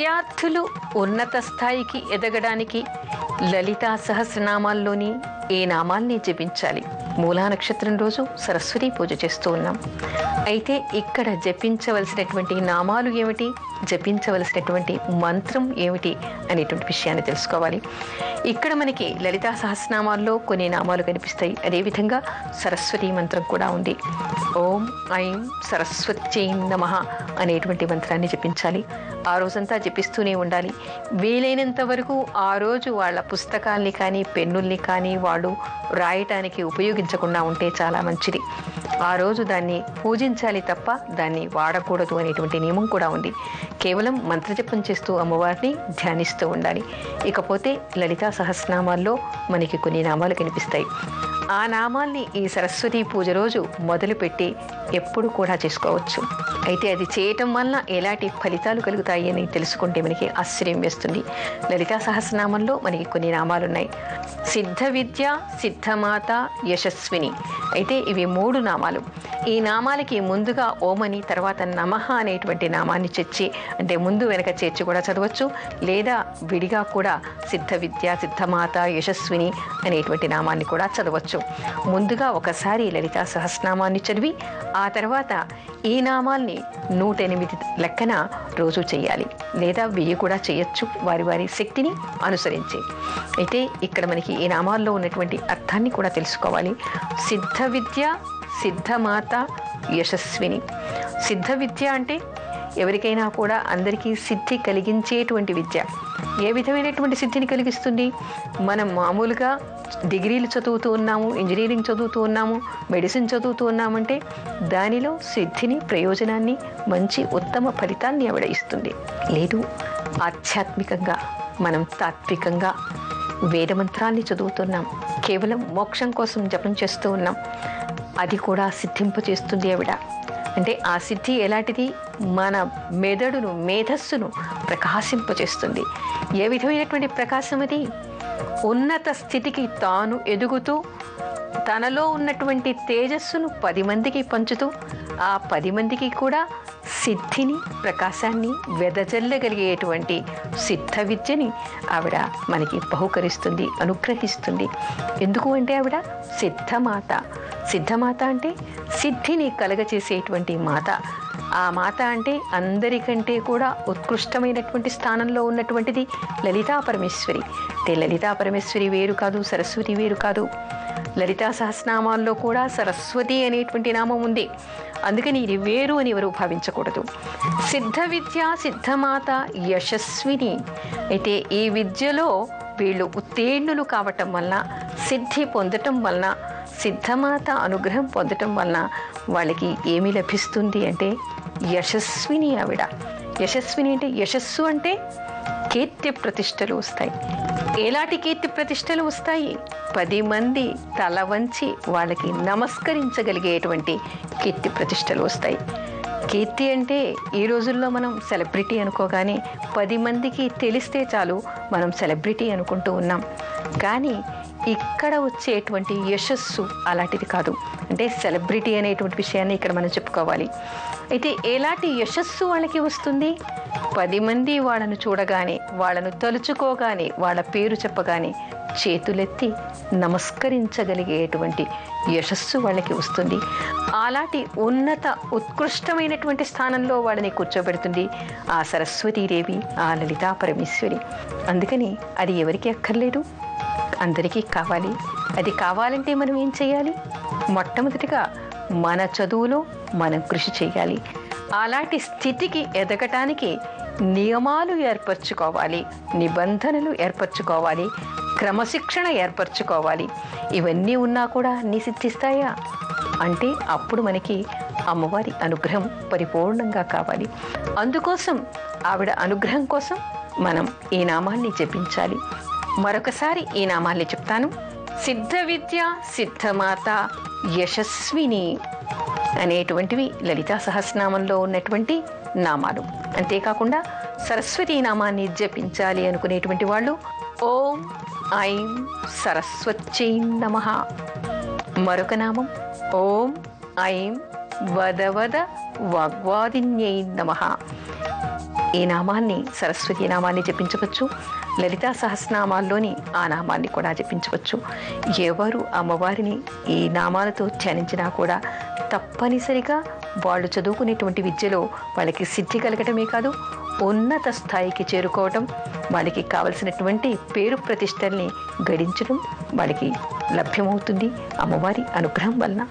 విద్యార్థులు ఉన్నత స్థాయికి ఎదగడానికి లలితా సహస్రనామాల్లోని ఏ నామాల్ని జపించాలి? మూలా నక్షత్రం రోజు సరస్వతి పూజ చేస్తూ ఉన్నాం. అయితే ఇక్కడ జపించవలసినటువంటి నామాలు ఏమిటి, జపించవలసినటువంటి మంత్రం ఏమిటి అనేటువంటి విషయాన్ని తెలుసుకోవాలి. ఇక్కడ మనకి లలితా సహస్రనామాల్లో కొన్ని నామాలు కనిపిస్తాయి. అదేవిధంగా సరస్వతి మంత్రం కూడా ఉంది. ఓం ఐం సరస్వత్యై నమః అనేటువంటి మంత్రాన్ని జపించాలి. ఆ రోజంతా జపిస్తూనే ఉండాలి. వీలైనంత వరకు ఆ రోజు వాళ్ళ పుస్తకాల్ని కానీ పెన్నుల్ని కానీ వాళ్ళు రాయటానికి ఉపయోగించకుండా ఉంటే చాలా మంచిది. ఆ రోజు దాన్ని పూజించాలి తప్ప దాన్ని వాడకూడదు అనేటువంటి నియమం కూడా ఉంది. కేవలం మంత్రజపం చేస్తూ అమ్మవారిని ధ్యానిస్తూ ఉండాలి. ఇకపోతే లలితా సహస్రనామాల్లో మనకి కొన్ని నామాలు కనిపిస్తాయి. ఆ నామాల్ని ఈ సరస్వతి పూజ రోజు మొదలుపెట్టి ఎప్పుడు కూడా చేసుకోవచ్చు. అయితే అది చేయటం వలన ఎలాంటి ఫలితాలు కలుగుతాయి అని తెలుసుకుంటే మనకి ఆశ్చర్యం వేస్తుంది. లలితా సహస్రనామంలో మనకి కొన్ని నామాలు ఉన్నాయి. సిద్ధ విద్య, సిద్ధమాత, యశస్విని. అయితే ఇవి 3 నామాలు. ఈ నామాలకి ముందుగా ఓం అని, తర్వాత నమః అనేటువంటి నామాన్ని చేర్చి, అంటే ముందు వెనక చేర్చి కూడా చదవచ్చు, లేదా విడిగా కూడా సిద్ధ విద్య, సిద్ధమాత, యశస్విని అనేటువంటి నామాన్ని కూడా చదవచ్చు. ముందుగా ఒకసారి లలితా సహస్రనామాన్ని చదివి ఆ తర్వాత ఈ నామాల్ని 108 లెక్కన రోజు చేయాలి, లేదా 1000 కూడా చేయొచ్చు, వారి వారి శక్తిని అనుసరించి. అయితే ఇక్కడ మనకి ఈ నామాల్లో ఉన్నటువంటి అర్థాన్ని కూడా తెలుసుకోవాలి. సిద్ధ విద్య, సిద్ధమాత, యశస్విని. సిద్ధ విద్య అంటే ఎవరికైనా కూడా అందరికీ సిద్ధి కలిగించేటువంటి విద్య. ఏ విధమైనటువంటి సిద్ధిని కలిగిస్తుంది? మనం మామూలుగా డిగ్రీలు చదువుతూ ఉన్నాము, ఇంజనీరింగ్ చదువుతూ ఉన్నాము, మెడిసిన్ చదువుతూ ఉన్నామంటే దానిలో సిద్ధిని, ప్రయోజనాన్ని, మంచి ఉత్తమ ఫలితాన్ని ఆవిడ ఇస్తుంది. లేదు, ఆధ్యాత్మికంగా మనం తాత్వికంగా వేదమంత్రాల్ని చదువుతున్నాం, కేవలం మోక్షం కోసం జపం చేస్తూ ఉన్నాం, అది కూడా సిద్ధింపచేస్తుంది ఆవిడ. అంటే ఆ సిద్ధి ఎలాంటిది? మన మెదడును, మేధస్సును ప్రకాశింపచేస్తుంది. ఏ విధమైనటువంటి ప్రకాశం అది? ఉన్నత స్థితికి తాను ఎదుగుతూ తనలో ఉన్నటువంటి తేజస్సును 10 మందికి పంచుతూ ఆ 10 మందికి కూడా సిద్ధిని, ప్రకాశాన్ని వెదజల్లగలిగేటువంటి సిద్ధ విద్యని ఆవిడ మనకి బహుకరిస్తుంది, అనుగ్రహిస్తుంది. ఎందుకు అంటే ఆవిడ సిద్ధమాత. సిద్ధమాత అంటే సిద్ధిని కలగచేసేటువంటి మాత. ఆ మాత అంటే అందరికంటే కూడా ఉత్కృష్టమైనటువంటి స్థానంలో ఉన్నటువంటిది లలితా పరమేశ్వరి. అంటే లలితా పరమేశ్వరి వేరు కాదు, సరస్వతి వేరు కాదు. లలితా సహస్రనామాల్లో కూడా సరస్వతి అనేటువంటి నామం ఉంది. అందుకని ఇది వేరు అని ఎవరు భావించకూడదు. సిద్ధ విద్య, సిద్ధమాత, యశస్విని. అయితే ఈ విద్యలో వీళ్ళు ఉత్తీర్ణులు కావటం వలన, సిద్ధి పొందటం వలన, సిద్ధమాత అనుగ్రహం పొందటం వలన వాళ్ళకి ఏమి లభిస్తుంది అంటే యశస్విని ఆవిడ. యశస్విని అంటే, యశస్సు అంటే కీర్తి ప్రతిష్టలు వస్తాయి. ఎలాంటి కీర్తి ప్రతిష్టలు వస్తాయి? 10 మంది తల వంచి వాళ్ళకి నమస్కరించగలిగేటువంటి కీర్తి ప్రతిష్టలు వస్తాయి. కీర్తి అంటే ఈ రోజుల్లో మనం సెలబ్రిటీ అనుకోగానే 10 మందికి తెలిస్తే చాలు మనం సెలబ్రిటీ అనుకుంటూ ఉన్నాం. కానీ ఇక్కడ వచ్చేటువంటి యశస్సు అలాంటిది కాదు. అంటే సెలబ్రిటీ అనేటువంటి విషయాన్ని ఇక్కడ మనం చెప్పుకోవాలి. అయితే ఎలాంటి యశస్సు వాళ్ళకి వస్తుంది? 10 మంది వాళ్ళను చూడగానే, వాళ్ళను తలుచుకోగానే, వాళ్ళ పేరు చెప్పగానే చేతులెత్తి నమస్కరించగలిగేటువంటి యశస్సు వాళ్ళకి వస్తుంది. అలాంటి ఉన్నత ఉత్కృష్టమైనటువంటి స్థానంలో వాళ్ళని కూర్చోబెడుతుంది ఆ సరస్వతీదేవి, ఆ లలితా పరమేశ్వరి. అందుకని అది ఎవరికి అక్కర్లేదు, అందరికీ కావాలి. అది కావాలంటే మనం ఏం చేయాలి? మొట్టమొదటిగా మన చదువులో మనం కృషి చేయాలి. అలాంటి స్థితికి ఎదగటానికి నియమాలు ఏర్పరచుకోవాలి, నిబంధనలు ఏర్పరచుకోవాలి, క్రమశిక్షణ ఏర్పరచుకోవాలి. ఇవన్నీ ఉన్నా కూడా అన్నీ సిద్ధిస్తాయా అంటే అప్పుడు మనకి అమ్మవారి అనుగ్రహం పరిపూర్ణంగా కావాలి. అందుకోసం ఆవిడ అనుగ్రహం కోసం మనం ఈ నామాల్ని జపించాలి. మరొకసారి ఈ నామాల్ని చెప్తాను. సిద్ధ విద్య, సిద్ధమాత, యశస్విని అనేటువంటివి లలితా సహస్రనామంలో ఉన్నటువంటి నామాలు. అంతేకాకుండా సరస్వతీ నామాన్ని జపించాలి అనుకునేటువంటి వాళ్ళు ఓం ఐం సరస్వత్యై నమః. మరొక నామం ఓం ఐం వద వద వాగ్వాదిన్యై నమః. ఈ నామాన్ని సరస్వతి నామాన్ని జపించవచ్చు. లలితా సహస్రనామాల్లోని ఆ నామాన్ని కూడా జపించవచ్చు. ఎవరు అమ్మవారిని ఈ నామాలతో ధ్యానించినా కూడా తప్పనిసరిగా వాళ్ళు చదువుకునేటువంటి విద్యలో వాళ్ళకి సిద్ధి కలగటమే కాదు, ఉన్నత స్థాయికి చేరుకోవటం, వాళ్ళకి కావలసినటువంటి పేరు ప్రతిష్టల్ని గడించడం వాళ్ళకి లభ్యమవుతుంది అమ్మవారి అనుగ్రహం వలన.